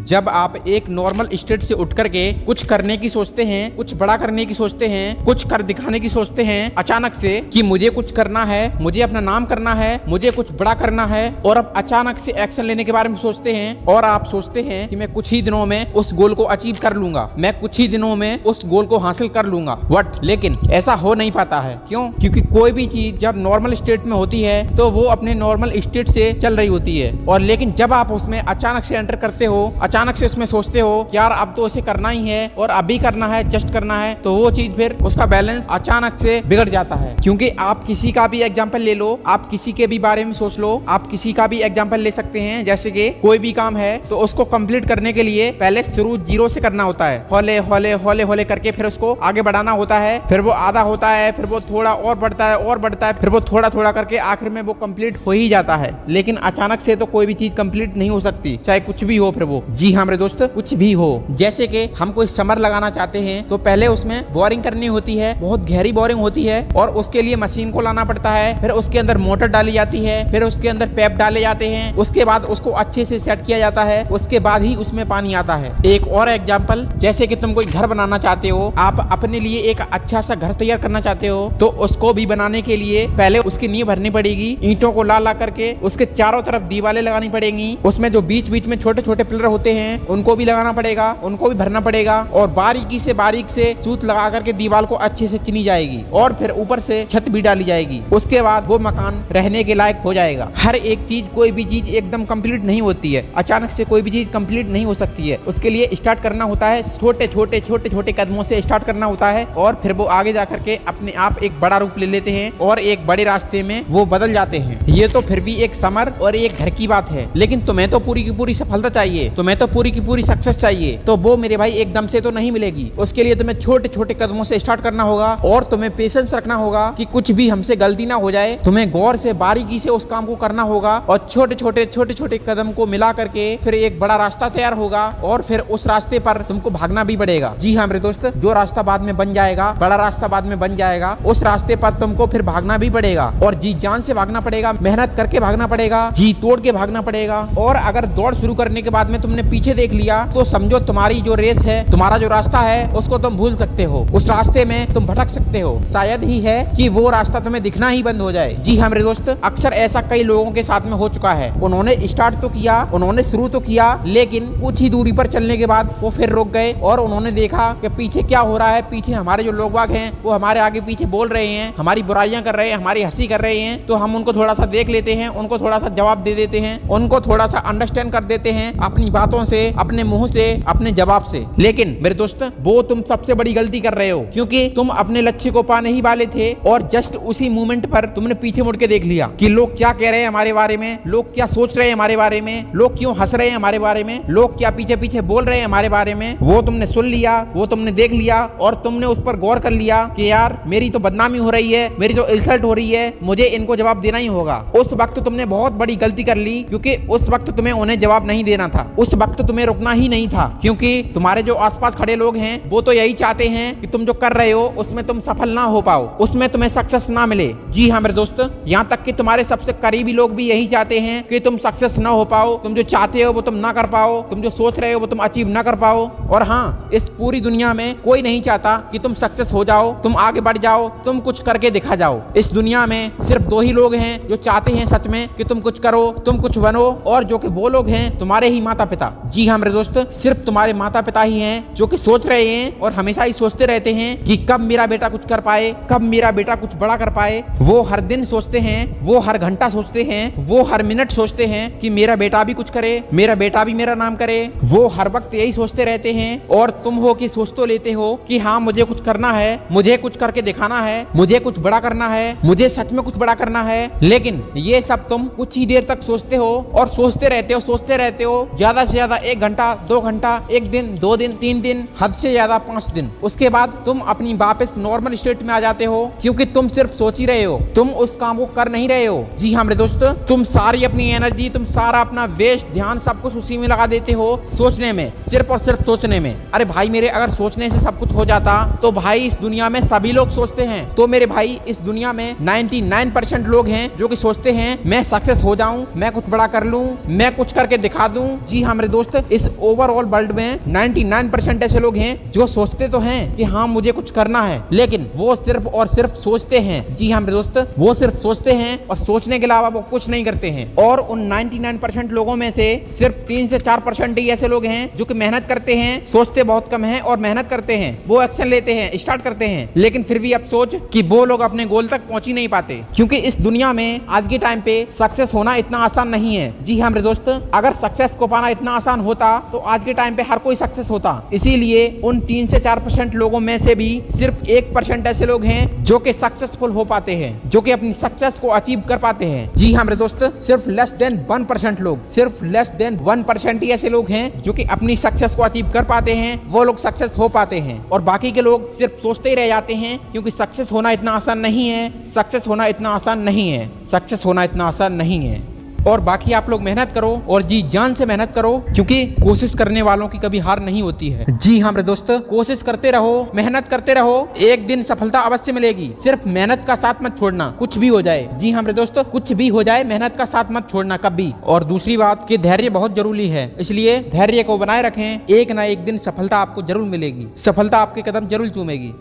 जब आप एक नॉर्मल स्टेट से उठ करके कुछ करने की सोचते हैं, कुछ बड़ा करने की सोचते हैं, कुछ कर दिखाने की सोचते हैं अचानक से कि मुझे कुछ करना है, मुझे अपना नाम करना है, मुझे कुछ बड़ा करना है, और अब अचानक से एक्शन लेने के बारे में सोचते हैं और आप सोचते हैं कि मैं कुछ ही दिनों में उस गोल को अचीव कर लूंगा, मैं कुछ ही दिनों में उस गोल को हासिल कर लूंगा। बट लेकिन ऐसा हो नहीं पाता है। क्यों? क्योंकि कोई भी चीज जब नॉर्मल स्टेट में होती है तो वो अपने नॉर्मल स्टेट से चल रही होती है, और लेकिन जब आप उसमें अचानक से एंटर करते हो, अचानक से उसमें सोचते हो यार अब तो इसे करना ही है और अभी करना है, जस्ट करना है, तो वो चीज फिर उसका बैलेंस अचानक से बिगड़ जाता है। क्योंकि आप किसी का भी एग्जांपल ले लो, आप किसी के भी बारे में सोच लो, आप किसी का भी एग्जांपल ले सकते हैं। जैसे कि कोई भी काम है तो उसको कंप्लीट करने के लिए पहले शुरू जीरो से करना होता है, हौले हौले हौले हौले करके फिर उसको आगे बढ़ाना होता है, फिर वो आधा होता है, फिर वो थोड़ा और बढ़ता है और बढ़ता है, फिर वो थोड़ा थोड़ा करके आखिर में वो कंप्लीट हो ही जाता है। लेकिन अचानक से तो कोई भी चीज कंप्लीट नहीं हो सकती, चाहे कुछ भी हो। फिर वो, जी हाँ मेरे दोस्त, कुछ भी हो। जैसे कि हम कोई समर लगाना चाहते हैं तो पहले उसमें बोरिंग करनी होती है, बहुत गहरी बोरिंग होती है, और उसके लिए मशीन को लाना पड़ता है, फिर उसके अंदर मोटर डाली जाती है, फिर उसके अंदर पैप डाले जाते हैं, उसके बाद उसको अच्छे से सेट किया जाता है, उसके बाद ही उसमें पानी आता है। एक और एग्जांपल, जैसे कि तुम कोई घर बनाना चाहते हो, आप अपने लिए एक अच्छा सा घर तैयार करना चाहते हो, तो उसको भी बनाने के लिए पहले उसकी नींव भरनी पड़ेगी, ईंटों को ला ला करके उसके चारों तरफ दीवारें लगानी पड़ेंगी, उसमें जो बीच बीच में छोटे छोटे पिलर होते हैं उनको भी लगाना पड़ेगा, उनको भी भरना पड़ेगा, और बारीक से सूत लगा करके दीवार को अच्छे से चुनी जाएगी, और फिर ऊपर से छत भी डाली जाएगी। उसके बाद वो मकान रहने के लायक हो जाएगा। हर एक चीज, कोई भी चीज एकदम कंप्लीट नहीं होती है, अचानक से कोई भी चीज कंप्लीट नहीं हो सकती है। उसके लिए स्टार्ट करना होता है, छोटे छोटे कदमों से स्टार्ट करना होता है, और फिर वो आगे जाकर के अपने आप एक बड़ा रूप ले लेते हैं और एक बड़े रास्ते में वो बदल जाते हैं। ये तो फिर भी एक समर और एक घर की बात है, लेकिन तुम्हें तो पूरी की पूरी सफलता चाहिए, तुम्हें तो पूरी की पूरी सक्सेस चाहिए, तो वो मेरे भाई एकदम से तो नहीं मिलेगी। उसके लिए तुम्हें छोटे छोटे कदमों से स्टार्ट करना होगा, और तुम्हें पेशेंस रखना होगा कि कुछ भी हमसे गलती ना हो जाए। तुम्हें गौर से बारीकी से उस काम को करना होगा, और छोटे छोटे कदम को मिला करके फिर एक बड़ा रास्ता तैयार होगा, और फिर उस रास्ते पर तुमको भागना भी पड़ेगा। जी हाँ मेरे दोस्त, जो रास्ता बाद में बन जाएगा, बड़ा रास्ता बाद में बन जाएगा, उस रास्ते पर तुमको फिर भागना भी पड़ेगा, और जी जान से भागना पड़ेगा, मेहनत करके भागना पड़ेगा, जी तोड़ के भागना पड़ेगा। और अगर दौड़ शुरू करने के बाद में तुमने पीछे देख लिया तो समझो तुम्हारी जो रेस है, तुम्हारा जो रास्ता है, उसको तुम भूल सकते हो, उस रास्ते में तुम भटक सकते हो। शायद ही है कि वो रास्ता तुम्हें दिखना ही बंद हो जाए। जी हाँ मेरे दोस्त, अक्सर ऐसा कई लोगों के साथ में हो चुका है। उन्होंने स्टार्ट तो किया, उन्होंने शुरू तो किया, लेकिन कुछ ही दूरी पर चलने के बाद वो फिर रुक गए, और उन्होंने देखा कि पीछे क्या हो रहा है, पीछे हमारे जो लोग बाग हैं वो हमारे आगे पीछे बोल रहे हैं, हमारी बुराइयां कर रहे हैं, हमारी हंसी कर रहे हैं, तो हम उनको थोड़ा सा देख लेते हैं, उनको थोड़ा सा जवाब दे देते हैं, उनको थोड़ा सा अंडरस्टैंड कर देते हैं अपनी बातों से, अपने मुंह से, अपने जवाब से। लेकिन मेरे दोस्त, वो तुम सबसे बड़ी गलती कर रहे हो, क्योंकि तुम अपने लक्ष्य को पाने ही वाले थे, और जस्ट उसी मोमेंट पर तुमने पीछे मुड़ के देख लिया कि लोग क्या कह रहे हैं हमारे बारे में, लोग क्या सोच रहे हैं हमारे बारे में, लोग क्यों हंस रहे हैं हमारे बारे में, लोग क्या पीछे पीछे बोल रहे हैं हमारे बारे में। वो तुमने सुन लिया, वो तुमने देख लिया, और तुमने उस पर गौर कर लिया कि यार मेरी तो बदनामी हो रही है, मेरी तो इंसल्ट हो रही है, मुझे इनको जवाब देना ही होगा। उस वक्त तुमने बहुत बड़ी गलती कर ली, क्योंकि उस वक्त तुम्हें उन्हें जवाब नहीं देना था, उस वक्त तुम्हें रुकना ही नहीं था, क्योंकि तुम्हारे जो आसपास खड़े लोग हैं वो तो यही चाहते हैं कि तुम जो कर रहे हो उसमें तुम सफल ना हो पाओ, उसमें तुम्हें सक्सेस ना मिले। जी हाँ मेरे दोस्त, यहाँ तक कि तुम्हारे सबसे करीबी लोग भी यही चाहते हैं कि तुम सक्सेस ना हो पाओ, तुम जो चाहते हो वो तुम ना कर पाओ, तुम जो सोच रहे हो वो तुम अचीव ना कर पाओ। और हाँ, इस पूरी दुनिया में कोई नहीं चाहता कि तुम सक्सेस हो जाओ, तुम आगे बढ़ जाओ, तुम कुछ करके दिखा जाओ। इस दुनिया में सिर्फ दो ही लोग हैं जो चाहते हैं सच में कि तुम कुछ करो, तुम कुछ बनो, और जो कि वो लोग हैं तुम्हारे ही माता पिता। जी हाँ मेरे दोस्त, सिर्फ तुम्हारे माता पिता ही हैं जो कि सोच रहे हैं और हमेशा ही सोचते रहते हैं कि कब मेरा बेटा कुछ कर पाए, कब मेरा बेटा कुछ बड़ा कर पाए। वो हर दिन सोचते हैं, वो हर घंटा सोचते हैं, वो हर मिनट सोचते हैं कि मेरा बेटा भी कुछ करे, मेरा बेटा भी मेरा नाम करे। वो हर वक्त यही सोचते रहते हैं, और तुम हो कि सोच तो लेते हो कि हाँ मुझे कुछ करना है, मुझे कुछ करके दिखाना है, मुझे कुछ बड़ा करना है, मुझे सच में कुछ बड़ा करना है। लेकिन ये सब तुम कुछ ही देर तक सोचते हो और सोचते रहते हो, ज्यादा से ज्यादा 1 घंटा 2 घंटा, 1 दिन 2 दिन 3 दिन, हद से ज्यादा 5 दिन। उसके बाद तुम अपनी वापस नॉर्मल स्टेट में आ जाते हो, क्योंकि तुम सिर्फ सोच ही रहे हो, तुम उस काम को कर नहीं रहे हो। जी हाँ मेरे दोस्त, तुम सारी अपनी एनर्जी, तुम सारा अपना वेस्ट ध्यान सब कुछ उसी में लगा देते हो, सोचने में, सिर्फ और सिर्फ सोचने में। अरे भाई मेरे, अगर सोचने से सब कुछ हो जाता तो भाई इस दुनिया में सभी लोग सोचते हैं, तो मेरे भाई इस दुनिया में 99% लोग हैं जो कि सोचते हैं मैं सक्सेस हो जाऊं, मैं कुछ बड़ा कर लूं, मैं कुछ करके दिखा दूं। जी हाँ मेरे मेरे दोस्त इस ओवरऑल वर्ल्ड में 99% ऐसे लोग हैं जो सोचते तो हैं कि हाँ मुझे कुछ करना है, लेकिन वो सिर्फ और सिर्फ सोचते हैं। जी हाँ मेरे दोस्त, वो सिर्फ सोचते हैं और सोचने के अलावा वो कुछ नहीं करते हैं। और उन 99% लोगों में से सिर्फ 3 से 4% ही ऐसे लोग हैं जो कि मेहनत करते हैं, सोचते बहुत कम है और मेहनत करते हैं, वो एक्शन लेते हैं, स्टार्ट करते हैं, लेकिन फिर भी अफसोस कि वो लोग अपने गोल तक पहुंच ही नहीं पाते। क्योंकि इस दुनिया में आज के टाइम पे सक्सेस होना इतना आसान नहीं है। जी हाँ मेरे दोस्त, अगर सक्सेस को पाना इतना आसान होता तो आज के टाइम पे हर कोई सक्सेस होता। इसीलिए उन 3 से 4% लोगों में से भी सिर्फ 1% ऐसे लोग हैं जो कि सक्सेसफुल हो पाते हैं, जो कि अपनी सक्सेस को अचीव कर पाते हैं। जी हाँ मेरे दोस्त, सिर्फ लेस देन 1% लोग, सिर्फ लेस देन 1% ही ऐसे लोग हैं जो कि अपनी सक्सेस को अचीव कर पाते हैं, वो लोग सक्सेस हो पाते हैं। और बाकी के लोग सिर्फ सोचते ही रह जाते हैं, क्योंकि सक्सेस होना इतना आसान नहीं है, सक्सेस होना इतना आसान नहीं है, सक्सेस होना इतना आसान नहीं है। और बाकी आप लोग मेहनत करो और जी जान से मेहनत करो, क्योंकि कोशिश करने वालों की कभी हार नहीं होती है। जी हाँ मेरे दोस्त, कोशिश करते रहो, मेहनत करते रहो, एक दिन सफलता अवश्य मिलेगी। सिर्फ मेहनत का साथ मत छोड़ना, कुछ भी हो जाए। जी हाँ मेरे दोस्त, कुछ भी हो जाए, मेहनत का साथ मत छोड़ना कभी। और दूसरी बात कि धैर्य बहुत जरूरी है, इसलिए धैर्य को बनाए रखें, एक ना एक दिन सफलता आपको जरूर मिलेगी, सफलता आपके कदम जरूर चूमेगी।